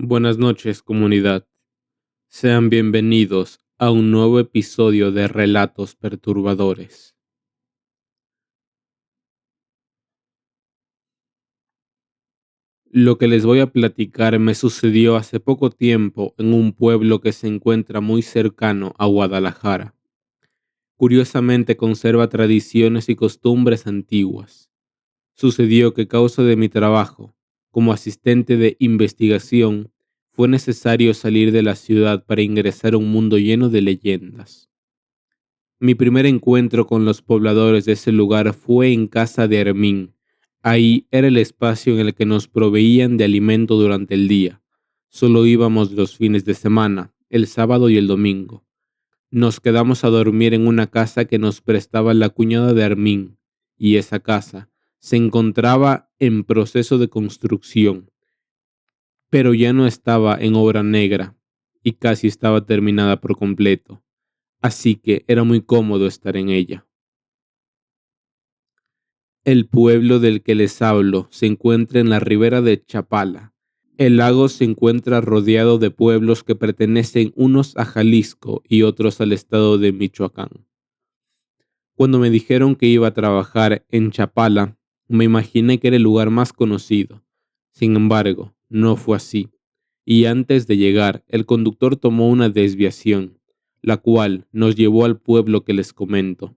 Buenas noches, comunidad. Sean bienvenidos a un nuevo episodio de Relatos Perturbadores. Lo que les voy a platicar me sucedió hace poco tiempo en un pueblo que se encuentra muy cercano a Guadalajara. Curiosamente conserva tradiciones y costumbres antiguas. Sucedió que a causa de mi trabajo como asistente de investigación, fue necesario salir de la ciudad para ingresar a un mundo lleno de leyendas. Mi primer encuentro con los pobladores de ese lugar fue en casa de Hermín. Ahí era el espacio en el que nos proveían de alimento durante el día. Solo íbamos los fines de semana, el sábado y el domingo. Nos quedamos a dormir en una casa que nos prestaba la cuñada de Hermín, y esa casa se encontraba en proceso de construcción, pero ya no estaba en obra negra y casi estaba terminada por completo, así que era muy cómodo estar en ella. El pueblo del que les hablo se encuentra en la ribera de Chapala. El lago se encuentra rodeado de pueblos que pertenecen unos a Jalisco y otros al estado de Michoacán. Cuando me dijeron que iba a trabajar en Chapala, me imaginé que era el lugar más conocido. Sin embargo, no fue así, y antes de llegar, el conductor tomó una desviación, la cual nos llevó al pueblo que les comento.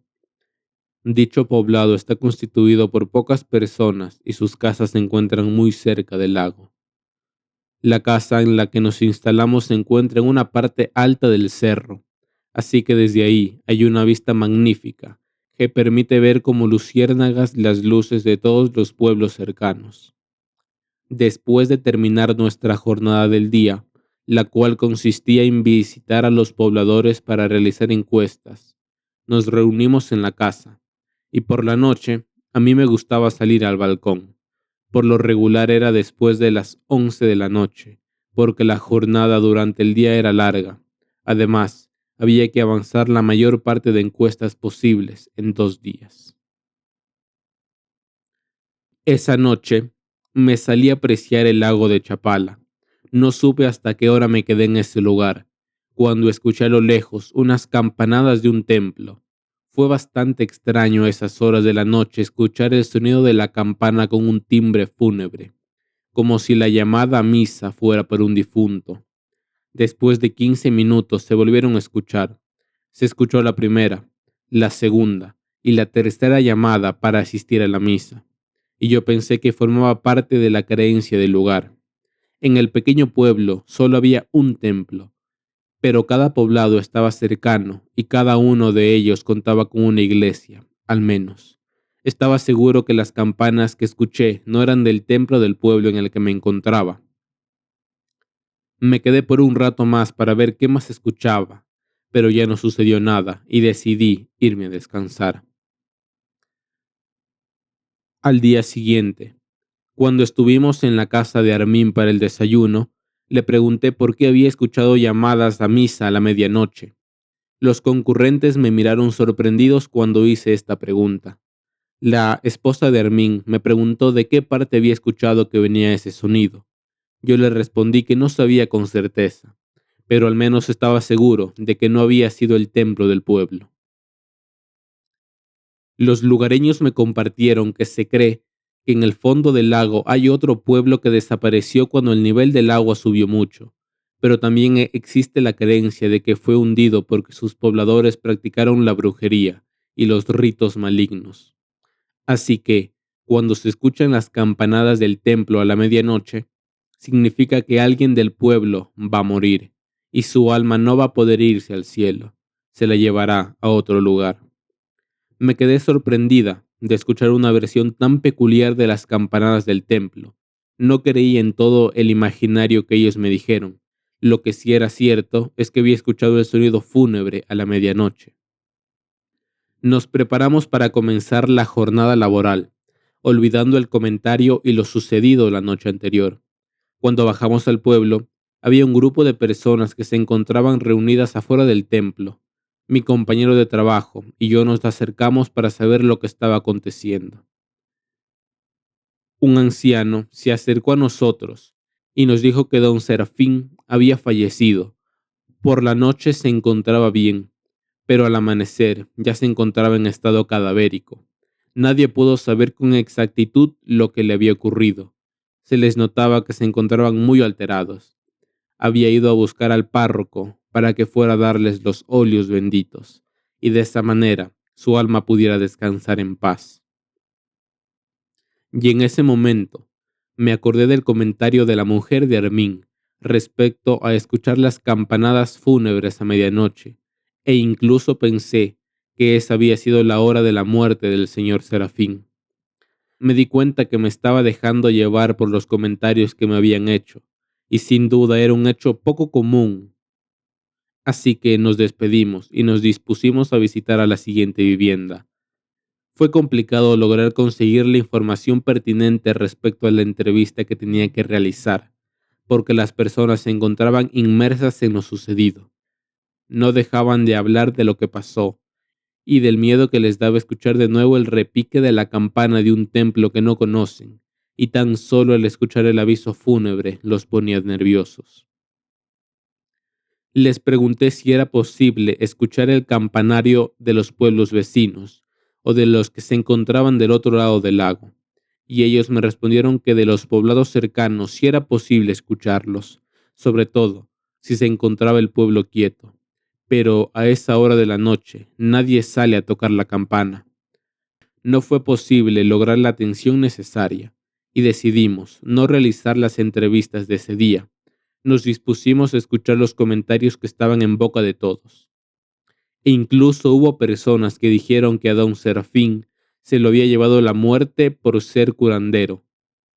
Dicho poblado está constituido por pocas personas y sus casas se encuentran muy cerca del lago. La casa en la que nos instalamos se encuentra en una parte alta del cerro, así que desde ahí hay una vista magnífica que permite ver como luciérnagas las luces de todos los pueblos cercanos. Después de terminar nuestra jornada del día, la cual consistía en visitar a los pobladores para realizar encuestas, nos reunimos en la casa, y por la noche a mí me gustaba salir al balcón. Por lo regular era después de las 11 de la noche, porque la jornada durante el día era larga. Además, había que avanzar la mayor parte de encuestas posibles en 2 días. Esa noche me salí a apreciar el lago de Chapala. No supe hasta qué hora me quedé en ese lugar, cuando escuché a lo lejos unas campanadas de un templo. Fue bastante extraño a esas horas de la noche escuchar el sonido de la campana con un timbre fúnebre, como si la llamada a misa fuera por un difunto. Después de 15 minutos se volvieron a escuchar. Se escuchó la primera, la segunda y la tercera llamada para asistir a la misa, y yo pensé que formaba parte de la creencia del lugar. En el pequeño pueblo solo había un templo, pero cada poblado estaba cercano y cada uno de ellos contaba con una iglesia, al menos. Estaba seguro que las campanas que escuché no eran del templo del pueblo en el que me encontraba. Me quedé por un rato más para ver qué más escuchaba, pero ya no sucedió nada y decidí irme a descansar. Al día siguiente, cuando estuvimos en la casa de Armín para el desayuno, le pregunté por qué había escuchado llamadas a misa a la medianoche. Los concurrentes me miraron sorprendidos cuando hice esta pregunta. La esposa de Armín me preguntó de qué parte había escuchado que venía ese sonido. Yo le respondí que no sabía con certeza, pero al menos estaba seguro de que no había sido el templo del pueblo. Los lugareños me compartieron que se cree que en el fondo del lago hay otro pueblo que desapareció cuando el nivel del agua subió mucho, pero también existe la creencia de que fue hundido porque sus pobladores practicaron la brujería y los ritos malignos. Así que, cuando se escuchan las campanadas del templo a la medianoche, significa que alguien del pueblo va a morir, y su alma no va a poder irse al cielo, se la llevará a otro lugar. Me quedé sorprendida de escuchar una versión tan peculiar de las campanadas del templo. No creí en todo el imaginario que ellos me dijeron. Lo que sí era cierto es que había escuchado el sonido fúnebre a la medianoche. Nos preparamos para comenzar la jornada laboral, olvidando el comentario y lo sucedido la noche anterior. Cuando bajamos al pueblo, había un grupo de personas que se encontraban reunidas afuera del templo. Mi compañero de trabajo y yo nos acercamos para saber lo que estaba aconteciendo. Un anciano se acercó a nosotros y nos dijo que don Serafín había fallecido. Por la noche se encontraba bien, pero al amanecer ya se encontraba en estado cadavérico. Nadie pudo saber con exactitud lo que le había ocurrido. Se les notaba que se encontraban muy alterados. Había ido a buscar al párroco para que fuera a darles los óleos benditos, y de esa manera su alma pudiera descansar en paz. Y en ese momento me acordé del comentario de la mujer de Hermín respecto a escuchar las campanadas fúnebres a medianoche, e incluso pensé que esa había sido la hora de la muerte del señor Serafín. Me di cuenta que me estaba dejando llevar por los comentarios que me habían hecho, y sin duda era un hecho poco común. Así que nos despedimos y nos dispusimos a visitar a la siguiente vivienda. Fue complicado lograr conseguir la información pertinente respecto a la entrevista que tenía que realizar, porque las personas se encontraban inmersas en lo sucedido. No dejaban de hablar de lo que pasó y del miedo que les daba escuchar de nuevo el repique de la campana de un templo que no conocen, y tan solo el escuchar el aviso fúnebre los ponía nerviosos. Les pregunté si era posible escuchar el campanario de los pueblos vecinos o de los que se encontraban del otro lado del lago, y ellos me respondieron que de los poblados cercanos sí era posible escucharlos, sobre todo si se encontraba el pueblo quieto, pero a esa hora de la noche nadie sale a tocar la campana. No fue posible lograr la atención necesaria, y decidimos no realizar las entrevistas de ese día. Nos dispusimos a escuchar los comentarios que estaban en boca de todos. E incluso hubo personas que dijeron que a don Serafín se lo había llevado la muerte por ser curandero.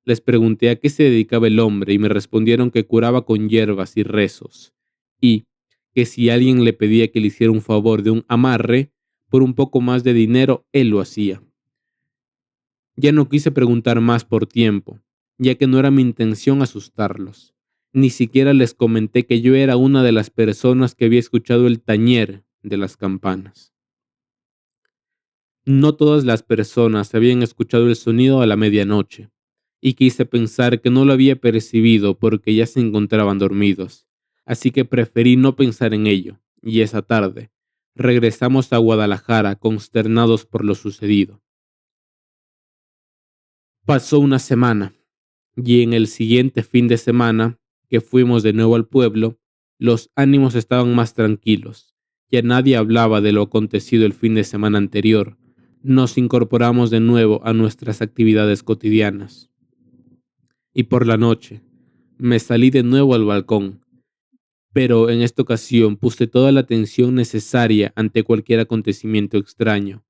Les pregunté a qué se dedicaba el hombre y me respondieron que curaba con hierbas y rezos, y que si alguien le pedía que le hiciera un favor de un amarre, por un poco más de dinero, él lo hacía. Ya no quise preguntar más por tiempo, ya que no era mi intención asustarlos. Ni siquiera les comenté que yo era una de las personas que había escuchado el tañer de las campanas. No todas las personas habían escuchado el sonido a la medianoche, y quise pensar que no lo había percibido porque ya se encontraban dormidos, así que preferí no pensar en ello, y esa tarde regresamos a Guadalajara consternados por lo sucedido. Pasó una semana, y en el siguiente fin de semana, que fuimos de nuevo al pueblo, los ánimos estaban más tranquilos. Ya nadie hablaba de lo acontecido el fin de semana anterior. Nos incorporamos de nuevo a nuestras actividades cotidianas. Y por la noche, me salí de nuevo al balcón, pero en esta ocasión puse toda la atención necesaria ante cualquier acontecimiento extraño.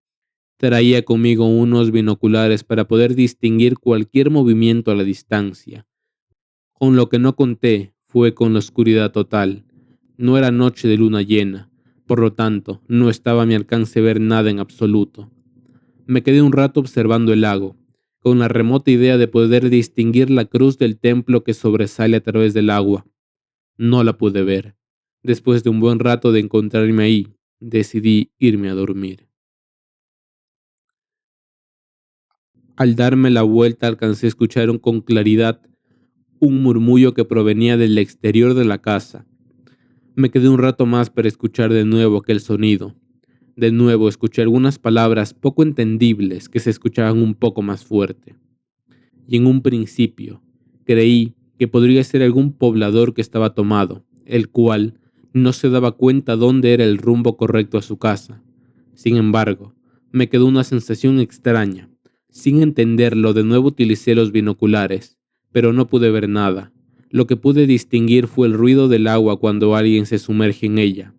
Traía conmigo unos binoculares para poder distinguir cualquier movimiento a la distancia. Con lo que no conté fue con la oscuridad total. No era noche de luna llena, por lo tanto, no estaba a mi alcance ver nada en absoluto. Me quedé un rato observando el lago, con la remota idea de poder distinguir la cruz del templo que sobresale a través del agua. No la pude ver. Después de un buen rato de encontrarme ahí, decidí irme a dormir. Al darme la vuelta alcancé a escuchar con claridad un murmullo que provenía del exterior de la casa. Me quedé un rato más para escuchar de nuevo aquel sonido. De nuevo escuché algunas palabras poco entendibles que se escuchaban un poco más fuerte. Y en un principio creí que podría ser algún poblador que estaba tomado, el cual no se daba cuenta dónde era el rumbo correcto a su casa. Sin embargo, me quedó una sensación extraña. Sin entenderlo, de nuevo utilicé los binoculares, pero no pude ver nada. Lo que pude distinguir fue el ruido del agua cuando alguien se sumerge en ella.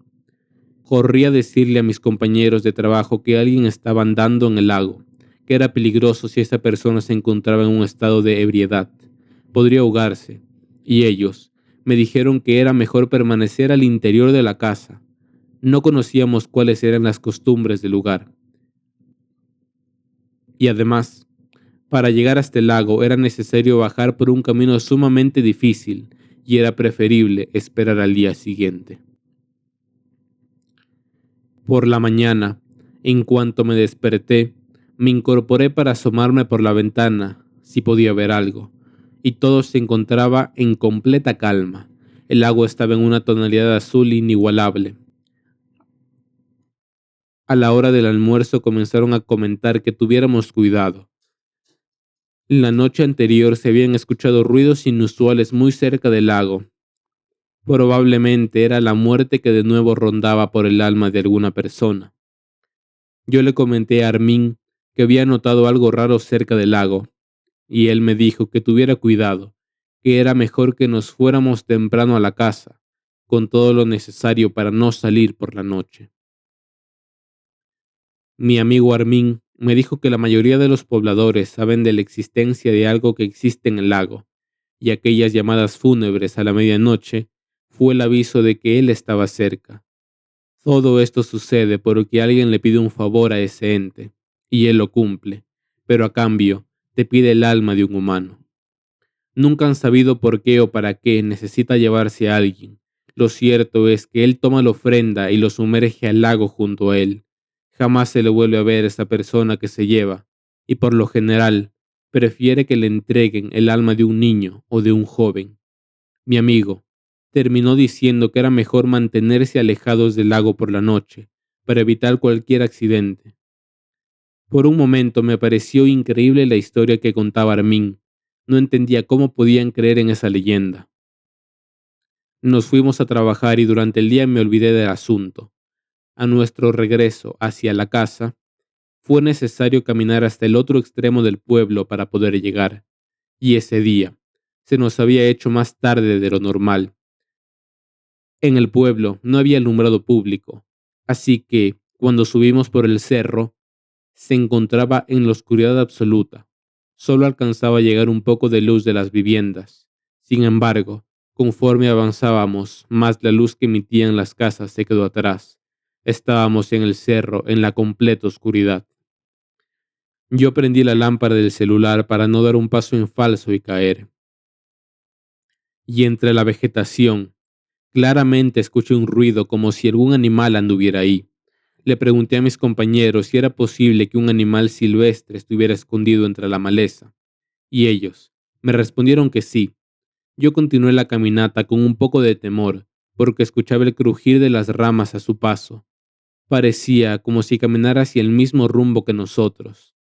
Corrí a decirle a mis compañeros de trabajo que alguien estaba andando en el lago, que era peligroso si esa persona se encontraba en un estado de ebriedad. Podría ahogarse, y ellos me dijeron que era mejor permanecer al interior de la casa. No conocíamos cuáles eran las costumbres del lugar. Y además, para llegar hasta el lago era necesario bajar por un camino sumamente difícil, y era preferible esperar al día siguiente. Por la mañana, en cuanto me desperté, me incorporé para asomarme por la ventana, si podía ver algo, y todo se encontraba en completa calma. El agua estaba en una tonalidad azul inigualable. A la hora del almuerzo comenzaron a comentar que tuviéramos cuidado. La noche anterior se habían escuchado ruidos inusuales muy cerca del lago. Probablemente era la muerte que de nuevo rondaba por el alma de alguna persona. Yo le comenté a Armin que había notado algo raro cerca del lago, y él me dijo que tuviera cuidado, que era mejor que nos fuéramos temprano a la casa, con todo lo necesario para no salir por la noche. Mi amigo Armin me dijo que la mayoría de los pobladores saben de la existencia de algo que existe en el lago, y aquellas llamadas fúnebres a la medianoche fue el aviso de que él estaba cerca. Todo esto sucede porque alguien le pide un favor a ese ente, y él lo cumple, pero a cambio te pide el alma de un humano. Nunca han sabido por qué o para qué necesita llevarse a alguien. Lo cierto es que él toma la ofrenda y lo sumerge al lago junto a él. Jamás se le vuelve a ver a esa persona que se lleva, y por lo general prefiere que le entreguen el alma de un niño o de un joven. Mi amigo terminó diciendo que era mejor mantenerse alejados del lago por la noche, para evitar cualquier accidente. Por un momento me pareció increíble la historia que contaba Armin. No entendía cómo podían creer en esa leyenda. Nos fuimos a trabajar y durante el día me olvidé del asunto. A nuestro regreso hacia la casa, fue necesario caminar hasta el otro extremo del pueblo para poder llegar, y ese día se nos había hecho más tarde de lo normal. En el pueblo no había alumbrado público, así que, cuando subimos por el cerro, se encontraba en la oscuridad absoluta. Solo alcanzaba a llegar un poco de luz de las viviendas. Sin embargo, conforme avanzábamos, más la luz que emitían las casas se quedó atrás. Estábamos en el cerro, en la completa oscuridad. Yo prendí la lámpara del celular para no dar un paso en falso y caer. Y entre la vegetación, claramente escuché un ruido como si algún animal anduviera ahí. Le pregunté a mis compañeros si era posible que un animal silvestre estuviera escondido entre la maleza, y ellos me respondieron que sí. Yo continué la caminata con un poco de temor, porque escuchaba el crujir de las ramas a su paso. Parecía como si caminara hacia el mismo rumbo que nosotros.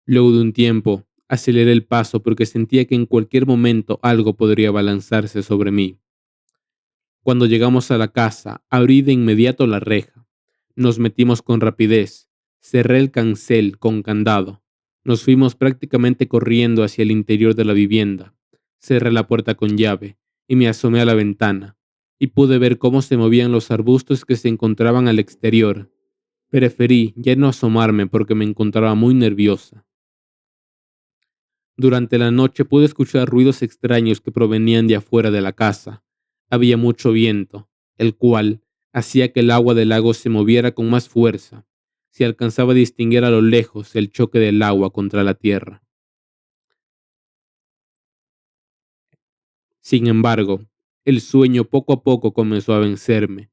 Luego de un tiempo, aceleré el paso porque sentía que en cualquier momento algo podría abalanzarse sobre mí. Cuando llegamos a la casa, abrí de inmediato la reja. Nos metimos con rapidez. Cerré el cancel con candado. Nos fuimos prácticamente corriendo hacia el interior de la vivienda. Cerré la puerta con llave y me asomé a la ventana, y pude ver cómo se movían los arbustos que se encontraban al exterior. Preferí ya no asomarme porque me encontraba muy nerviosa. Durante la noche pude escuchar ruidos extraños que provenían de afuera de la casa. Había mucho viento, el cual hacía que el agua del lago se moviera con más fuerza. Se alcanzaba a distinguir a lo lejos el choque del agua contra la tierra. Sin embargo, el sueño poco a poco comenzó a vencerme.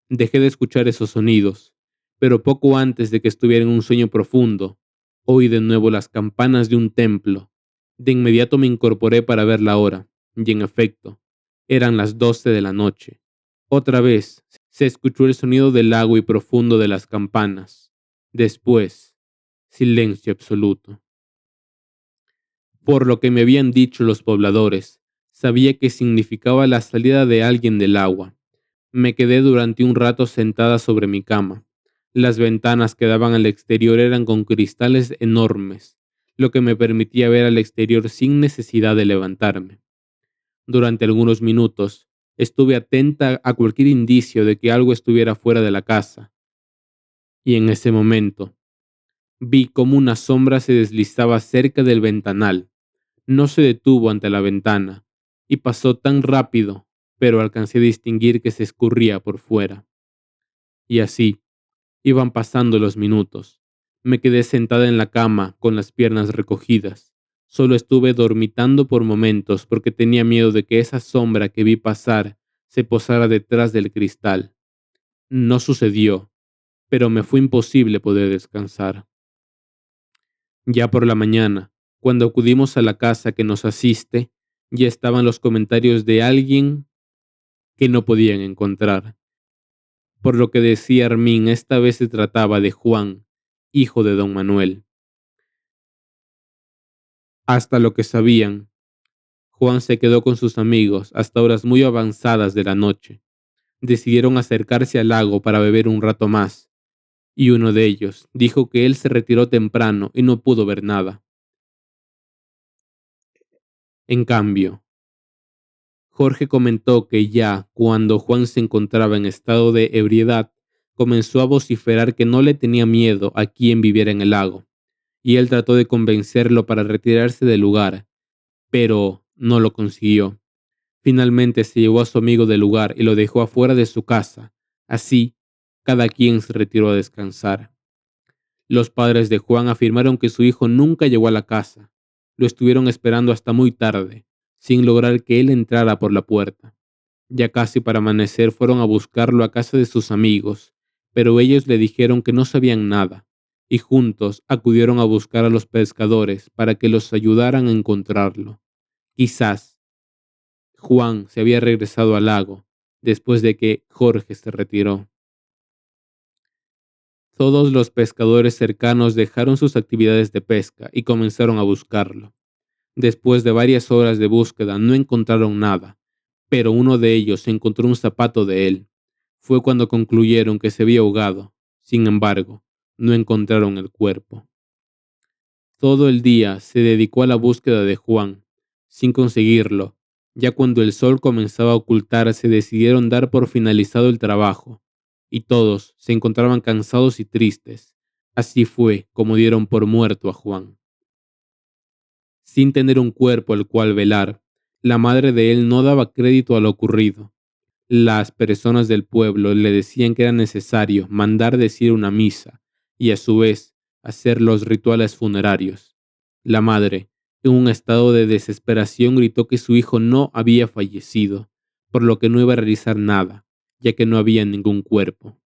Dejé de escuchar esos sonidos, pero poco antes de que estuviera en un sueño profundo, oí de nuevo las campanas de un templo. De inmediato me incorporé para ver la hora, y en efecto, eran las 12 de la noche. Otra vez se escuchó el sonido del lago y profundo de las campanas. Después, silencio absoluto. Por lo que me habían dicho los pobladores, sabía que significaba la salida de alguien del agua. Me quedé durante un rato sentada sobre mi cama. Las ventanas que daban al exterior eran con cristales enormes, lo que me permitía ver al exterior sin necesidad de levantarme. Durante algunos minutos estuve atenta a cualquier indicio de que algo estuviera fuera de la casa, y en ese momento vi cómo una sombra se deslizaba cerca del ventanal. No se detuvo ante la ventana, y pasó tan rápido, pero alcancé a distinguir que se escurría por fuera. Y así, iban pasando los minutos. Me quedé sentada en la cama con las piernas recogidas. Solo estuve dormitando por momentos porque tenía miedo de que esa sombra que vi pasar se posara detrás del cristal. No sucedió, pero me fue imposible poder descansar. Ya por la mañana, Cuando acudimos a la casa que nos asiste, ya estaban los comentarios de alguien que no podían encontrar. Por lo que decía Armin, esta vez se trataba de Juan, hijo de don Manuel. Hasta lo que sabían, Juan se quedó con sus amigos hasta horas muy avanzadas de la noche. Decidieron acercarse al lago para beber un rato más, y uno de ellos dijo que él se retiró temprano y no pudo ver nada. En cambio, Jorge comentó que ya cuando Juan se encontraba en estado de ebriedad, comenzó a vociferar que no le tenía miedo a quien viviera en el lago, y él trató de convencerlo para retirarse del lugar, pero no lo consiguió. Finalmente se llevó a su amigo del lugar y lo dejó afuera de su casa. Así, cada quien se retiró a descansar. Los padres de Juan afirmaron que su hijo nunca llegó a la casa. Lo estuvieron esperando hasta muy tarde, sin lograr que él entrara por la puerta. Ya casi para amanecer fueron a buscarlo a casa de sus amigos, pero ellos le dijeron que no sabían nada, y juntos acudieron a buscar a los pescadores para que los ayudaran a encontrarlo. Quizás Juan se había regresado al lago después de que Jorge se retiró. Todos los pescadores cercanos dejaron sus actividades de pesca y comenzaron a buscarlo. Después de varias horas de búsqueda no encontraron nada, pero uno de ellos encontró un zapato de él. Fue cuando concluyeron que se había ahogado. Sin embargo, no encontraron el cuerpo. Todo el día se dedicó a la búsqueda de Juan, sin conseguirlo. Ya cuando el sol comenzaba a ocultarse decidieron dar por finalizado el trabajo, y todos se encontraban cansados y tristes. Así fue como dieron por muerto a Juan. Sin tener un cuerpo al cual velar, la madre de él no daba crédito a lo ocurrido. Las personas del pueblo le decían que era necesario mandar decir una misa y a su vez hacer los rituales funerarios. La madre, en un estado de desesperación, gritó que su hijo no había fallecido, por lo que no iba a realizar nada, ya que no había ningún cuerpo.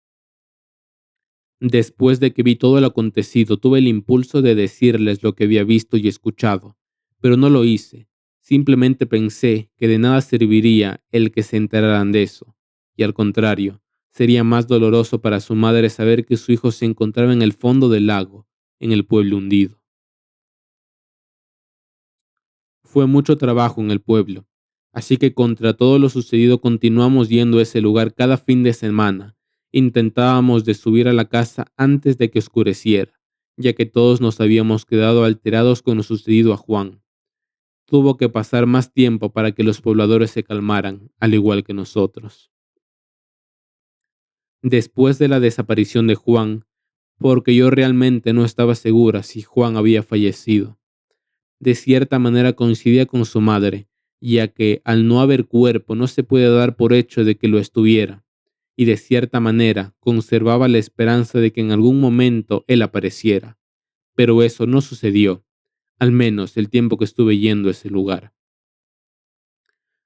Después de que vi todo lo acontecido, tuve el impulso de decirles lo que había visto y escuchado, pero no lo hice. Simplemente pensé que de nada serviría el que se enteraran de eso, y al contrario, sería más doloroso para su madre saber que su hijo se encontraba en el fondo del lago, en el pueblo hundido. Fue mucho trabajo en el pueblo, así que contra todo lo sucedido continuamos yendo a ese lugar cada fin de semana. Intentábamos de subir a la casa antes de que oscureciera, ya que todos nos habíamos quedado alterados con lo sucedido a Juan. Tuvo que pasar más tiempo para que los pobladores se calmaran, al igual que nosotros. Después de la desaparición de Juan, porque yo realmente no estaba segura si Juan había fallecido, de cierta manera coincidía con su madre, ya que al no haber cuerpo no se puede dar por hecho de que lo estuviera, y de cierta manera conservaba la esperanza de que en algún momento él apareciera, pero eso no sucedió, al menos el tiempo que estuve yendo a ese lugar.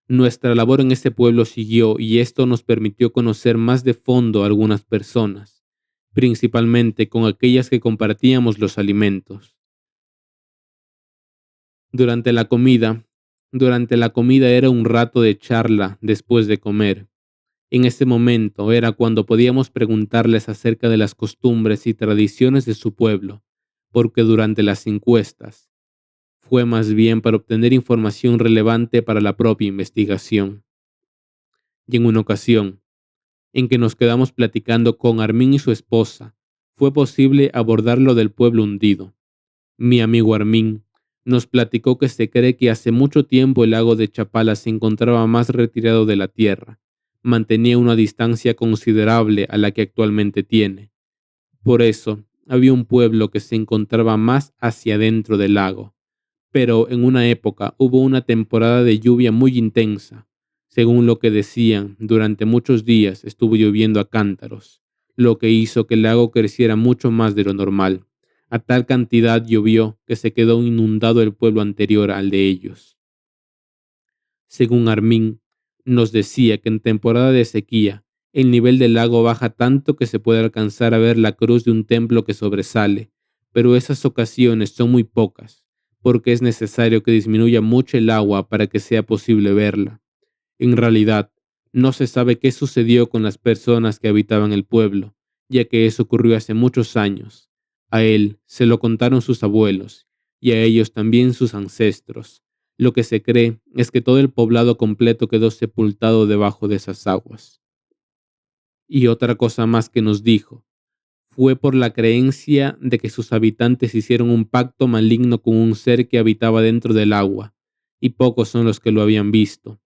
Nuestra labor en ese pueblo siguió y esto nos permitió conocer más de fondo a algunas personas, principalmente con aquellas que compartíamos los alimentos. Durante la comida, durante la comida era un rato de charla después de comer. En ese momento era cuando podíamos preguntarles acerca de las costumbres y tradiciones de su pueblo, porque durante las encuestas fue más bien para obtener información relevante para la propia investigación. Y en una ocasión, en que nos quedamos platicando con Armin y su esposa, fue posible abordar lo del pueblo hundido. Mi amigo Armin nos platicó que se cree que hace mucho tiempo el lago de Chapala se encontraba más retirado de la tierra, mantenía una distancia considerable a la que actualmente tiene. Por eso, había un pueblo que se encontraba más hacia adentro del lago. Pero en una época hubo una temporada de lluvia muy intensa. Según lo que decían, durante muchos días estuvo lloviendo a cántaros, lo que hizo que el lago creciera mucho más de lo normal. A tal cantidad llovió que se quedó inundado el pueblo anterior al de ellos. Según Armin, nos decía que en temporada de sequía, el nivel del lago baja tanto que se puede alcanzar a ver la cruz de un templo que sobresale, pero esas ocasiones son muy pocas, porque es necesario que disminuya mucho el agua para que sea posible verla. En realidad, no se sabe qué sucedió con las personas que habitaban el pueblo, ya que eso ocurrió hace muchos años. A él se lo contaron sus abuelos, y a ellos también sus ancestros. Lo que se cree es que todo el poblado completo quedó sepultado debajo de esas aguas. Y otra cosa más que nos dijo, fue por la creencia de que sus habitantes hicieron un pacto maligno con un ser que habitaba dentro del agua, y pocos son los que lo habían visto.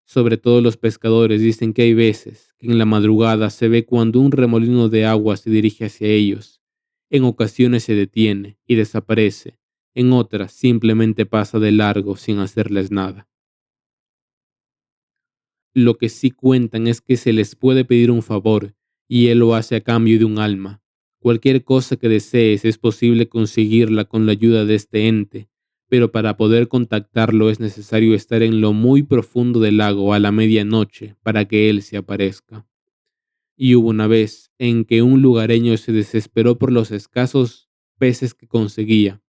Sobre todo los pescadores dicen que hay veces que en la madrugada se ve cuando un remolino de agua se dirige hacia ellos. En ocasiones se detiene y desaparece, en otras simplemente pasa de largo sin hacerles nada. Lo que sí cuentan es que se les puede pedir un favor, y él lo hace a cambio de un alma. Cualquier cosa que desees es posible conseguirla con la ayuda de este ente, pero para poder contactarlo es necesario estar en lo muy profundo del lago a la medianoche para que él se aparezca. Y hubo una vez en que un lugareño se desesperó por los escasos peces que conseguía.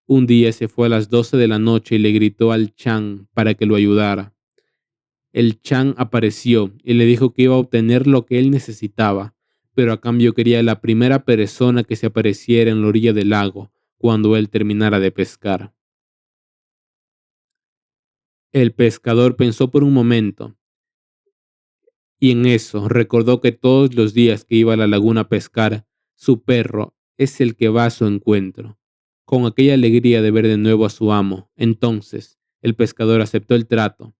Un día se fue a las 12 de la noche y le gritó al Chan para que lo ayudara. El Chan apareció y le dijo que iba a obtener lo que él necesitaba, pero a cambio quería la primera persona que se apareciera en la orilla del lago cuando él terminara de pescar. El pescador pensó por un momento, y en eso recordó que todos los días que iba a la laguna a pescar, su perro es el que va a su encuentro. Con aquella alegría de ver de nuevo a su amo, entonces el pescador aceptó el trato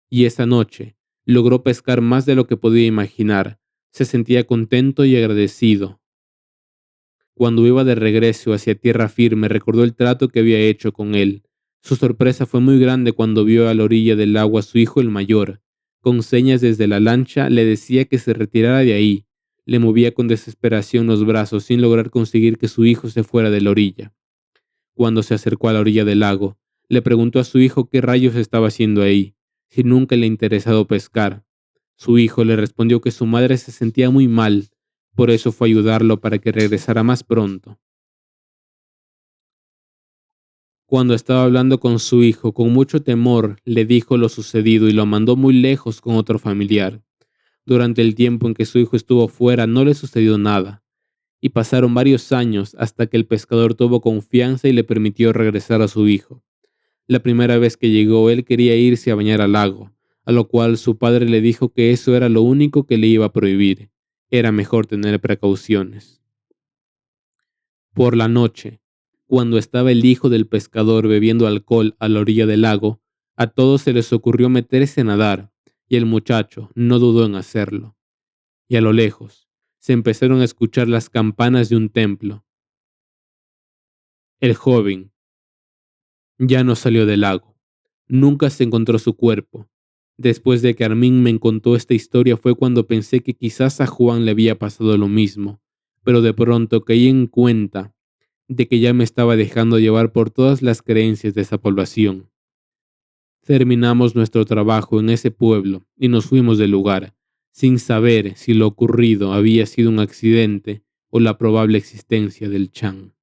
y esa noche logró pescar más de lo que podía imaginar. Se sentía contento y agradecido. Cuando iba de regreso hacia tierra firme, recordó el trato que había hecho con él. Su sorpresa fue muy grande cuando vio a la orilla del agua a su hijo el mayor. Con señas desde la lancha le decía que se retirara de ahí. Le movía con desesperación los brazos sin lograr conseguir que su hijo se fuera de la orilla. Cuando se acercó a la orilla del lago, le preguntó a su hijo qué rayos estaba haciendo ahí, si nunca le interesado pescar. Su hijo le respondió que su madre se sentía muy mal, por eso fue a ayudarlo para que regresara más pronto. Cuando estaba hablando con su hijo, con mucho temor, le dijo lo sucedido y lo mandó muy lejos con otro familiar. Durante el tiempo en que su hijo estuvo fuera no le sucedió nada, y pasaron varios años hasta que el pescador tuvo confianza y le permitió regresar a su hijo. La primera vez que llegó, él quería irse a bañar al lago, a lo cual su padre le dijo que eso era lo único que le iba a prohibir. Era mejor tener precauciones. Por la noche, cuando estaba el hijo del pescador bebiendo alcohol a la orilla del lago, a todos se les ocurrió meterse a nadar, y el muchacho no dudó en hacerlo. Y a lo lejos, se empezaron a escuchar las campanas de un templo. El joven ya no salió del lago. Nunca se encontró su cuerpo. Después de que Armin me contó esta historia fue cuando pensé que quizás a Juan le había pasado lo mismo, pero de pronto caí en cuenta de que ya me estaba dejando llevar por todas las creencias de esa población. Terminamos nuestro trabajo en ese pueblo y nos fuimos del lugar, sin saber si lo ocurrido había sido un accidente o la probable existencia del Chan.